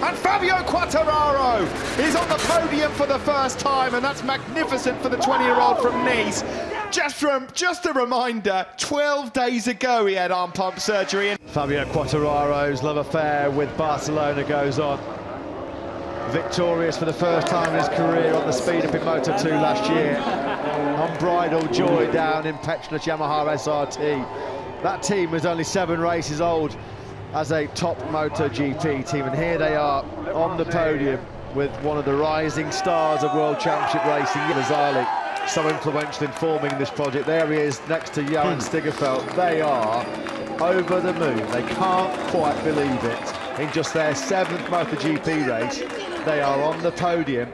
And Fabio Quartararo is on the podium for the first time, and that's magnificent for the 20-year-old from Nice. Just a reminder, 12 days ago he had arm pump surgery. Fabio Quartararo's love affair with Barcelona goes on. Victorious for the first time in his career on the speed up in Moto2 last year. Unbridled joy down in Petronas Yamaha SRT. That team was only 7 races old as a top MotoGP team, and here they are on the podium with one of the rising stars of World Championship racing, Lazzali, so influential in forming this project. There he is next to Johan Stigefeld. They are over the moon. They can't quite believe it. In just their 7th MotoGP race, they are on the podium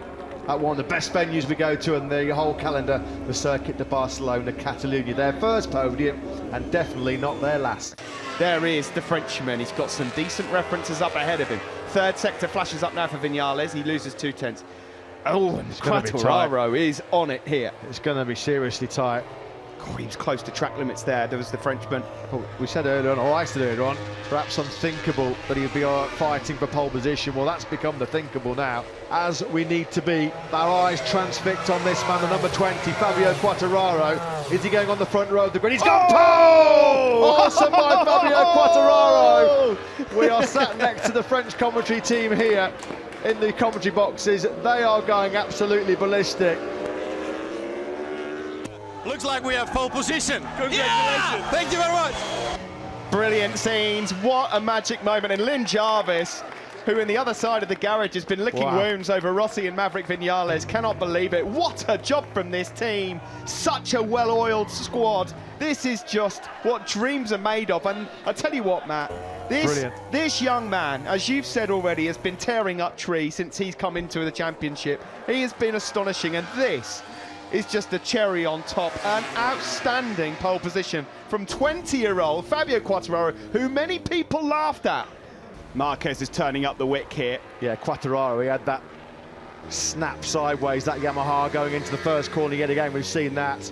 at one of the best venues we go to in the whole calendar, the Circuit de Barcelona, Catalunya. Their first podium, and definitely not their last. There is the Frenchman. He's got some decent references up ahead of him. Third sector flashes up now for Viñales. He loses 2 tenths. Oh, and Quartararo is on it here. It's going to be seriously tight. Oh, he was close to track limits there. There was the Frenchman. Oh, we said earlier on, or I said earlier on, perhaps unthinkable that he'd be fighting for pole position. Well, that's become the thinkable now, as we need to be. Our eyes transfixed on this man, the number 20, Fabio Quartararo. Is he going on the front row of the grid? He's gone pole! Awesome by Fabio Quartararo. We are sat next to the French commentary team here in the commentary boxes. They are going absolutely ballistic. Looks like we have pole position. Congratulations. Yeah! Thank you very much. Brilliant scenes. What a magic moment. And Lynn Jarvis, who in the other side of the garage has been licking wounds over Rossi and Maverick Viñales, cannot believe it. What a job from this team. Such a well-oiled squad. This is just what dreams are made of. And I tell you what, Matt, this young man, as you've said already, has been tearing up trees since he's come into the championship. He has been astonishing, and this is just a cherry on top. An outstanding pole position from 20-year-old Fabio Quartararo, who many people laughed at. Marquez is turning up the wick here. Yeah, Quartararo, he had that snap sideways, that Yamaha going into the first corner yet again. We've seen that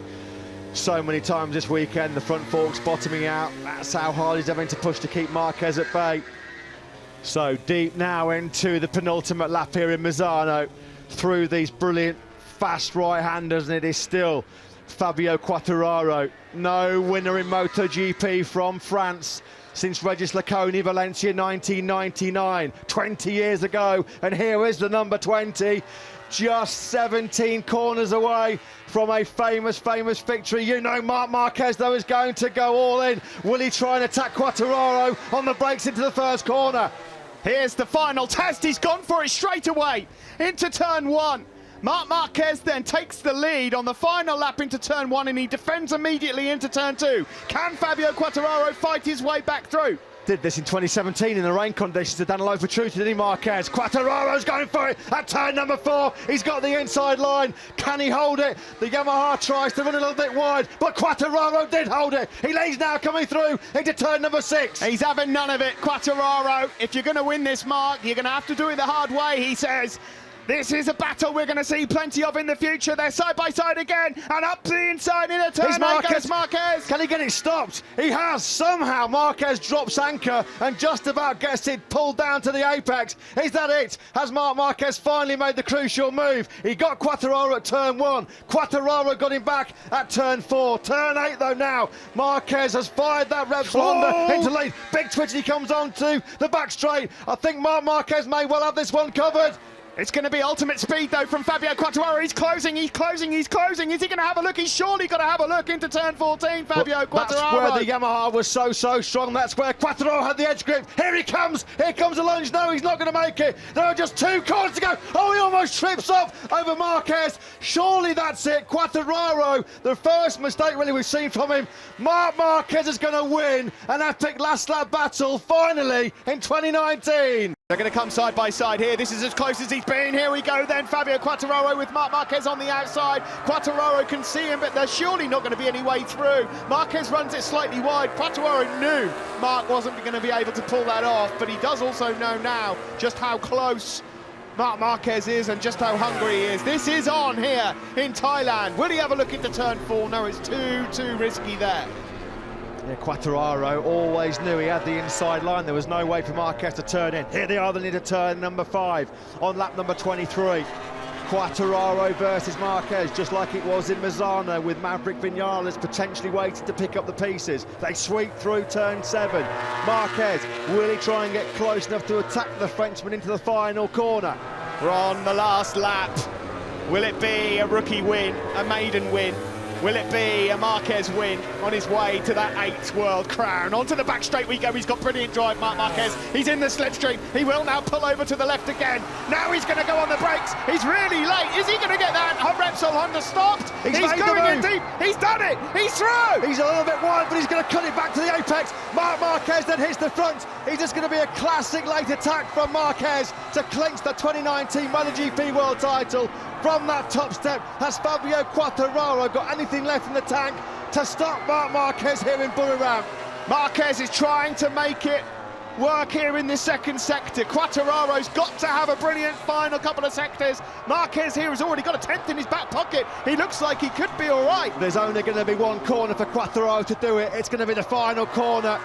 so many times this weekend. The front forks bottoming out. That's how hard he's having to push to keep Marquez at bay. So deep now into the penultimate lap here in Misano, through these brilliant fast right-handers, and it is still Fabio Quartararo. No winner in MotoGP from France since Regis Laconi, Valencia 1999, 20 years ago, and here is the number 20, just 17 corners away from a famous victory. You know Marc Marquez, though, is going to go all in. Will he try and attack Quartararo on the brakes into the first corner? Here's the final test. He's gone for it straight away into turn 1. Marc Marquez then takes the lead on the final lap into turn 1, and he defends immediately into turn 2. Can Fabio Quartararo fight his way back through? Did this in 2017 in the rain conditions at Danilo Petrucci, didn't he, Marquez? Quartararo's going for it at turn number 4. He's got the inside line. Can he hold it? The Yamaha tries to run a little bit wide, but Quartararo did hold it. He's now coming through into turn number 6. He's having none of it, Quartararo. If you're going to win this, Mark, you're going to have to do it the hard way, he says. This is a battle we're going to see plenty of in the future. They're side by side again, and up the inside in a turn. Marquez. Can he get it stopped? He has. Somehow Marquez drops anchor and just about gets it pulled down to the apex. Is that it? Has Marc Marquez finally made the crucial move? He got Quartararo at turn 1. Quartararo got him back at turn 4. Turn 8 though now. Marquez has fired that Repsol Honda into lead. Big twitch, he comes on to the back straight. I think Marc Marquez may well have this one covered. It's going to be ultimate speed, though, from Fabio Quartararo. He's closing. Is he going to have a look? He's surely got to have a look into turn 14, Fabio Quartararo. That's where the Yamaha was so strong. That's where Quartararo had the edge grip. Here he comes. Here comes the lunge. No, he's not going to make it. There are just 2 corners to go. Oh, he almost trips up over Marquez. Surely that's it. Quartararo, the first mistake really we've seen from him. Marc Marquez is going to win an epic last lap battle, finally, in 2019. They're going to come side by side here. This is as close as he's been. Here we go then. Fabio Quartararo with Marc Marquez on the outside. Quartararo can see him, but there's surely not going to be any way through. Marquez runs it slightly wide. Quartararo knew Marc wasn't going to be able to pull that off, but he does also know now just how close Marc Marquez is and just how hungry he is. This is on here in Thailand. Will he have a look into turn 4? No, it's too risky there. Yeah, Quartararo always knew he had the inside line. There was no way for Marquez to turn in. Here they are, they need to turn number 5 on lap number 23. Quartararo versus Marquez, just like it was in Misano, with Maverick Vinales potentially waiting to pick up the pieces. They sweep through turn 7. Marquez, will he try and get close enough to attack the Frenchman into the final corner? We're on the last lap. Will it be a rookie win, a maiden win? Will it be a Marquez win on his way to that 8th world crown? Onto the back straight we go. He's got brilliant drive, Marc Marquez. He's in the slipstream. He will now pull over to the left again. Now he's going to go on the brakes. He's really late. Is he going to get that Repsol Honda stopped? He's going in deep. He's done it. He's through. He's a little bit wide, but he's going to cut it back to the apex. Marc Marquez then hits the front. He's just going to be a classic late attack from Marquez to clinch the 2019 MotoGP World title. From that top step, has Fabio Quartararo got anything left in the tank to stop Marc Marquez here in Buriram? Marquez is trying to make it work here in this second sector. Quartararo's got to have a brilliant final couple of sectors. Marquez here has already got a 10th in his back pocket. He looks like he could be all right. There's only going to be one corner for Quartararo to do it. It's going to be the final corner.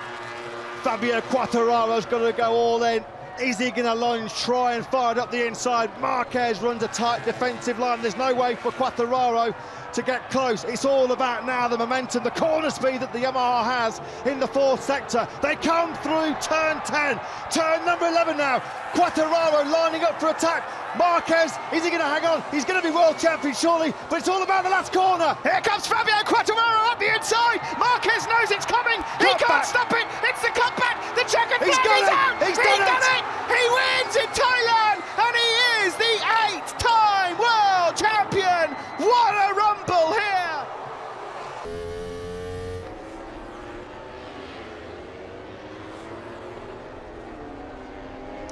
Fabio Quartararo's got to go all in. Is he going to lunge, try and fire it up the inside? Marquez runs a tight defensive line. There's no way for Quartararo to get close. It's all about now the momentum, the corner speed that the Yamaha has in the 4th sector. They come through turn 10, turn number 11 now. Quartararo lining up for attack. Marquez, is he going to hang on? He's going to be world champion surely, but it's all about the last corner. Here comes Fabio Quartararo up the inside. Marquez knows it's coming. He can't stop it. It's the cutback. The checkered flag is out. He's done it. He wins in Thailand, and he is the 8th-time world champion. What a rumble here.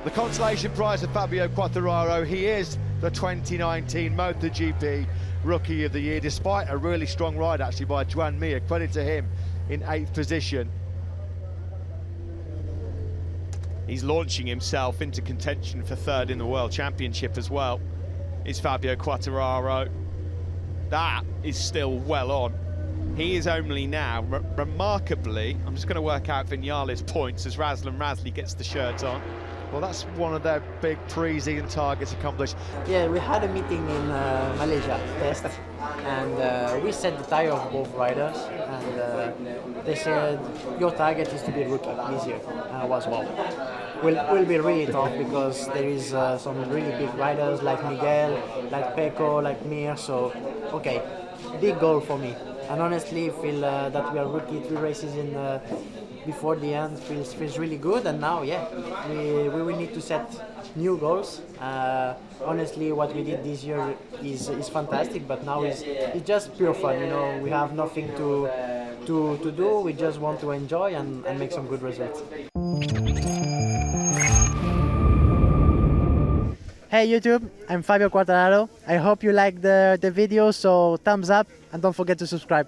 The consolation prize for Fabio Quartararo. He is the 2019 MotoGP Rookie of the Year, despite a really strong ride actually by Joan Mir. Credit to him in 8th position. He's launching himself into contention for 3rd in the World Championship as well. Is Fabio Quartararo. That is still well on. He is only now, remarkably, I'm just going to work out Vinales' points as Razlan Razli gets the shirt on. Well, that's one of their big pre-season targets accomplished. Yeah, we had a meeting in Malaysia, test, and we set the tire of both riders, and they said, your target is to be a rookie this year. And I was, well, will be really tough because there is some really big riders like Miguel, like Pecco, like Mir, so, okay, big goal for me. And honestly, feel that we are rookie 3 races in before the end feels really good, and now, yeah, we will need to set new goals. Honestly, what we did this year is fantastic, but now it's just pure fun. You know, we have nothing to do. We just want to enjoy and make some good results. Hey YouTube, I'm Fabio Quartararo. I hope you liked the video, so thumbs up and don't forget to subscribe.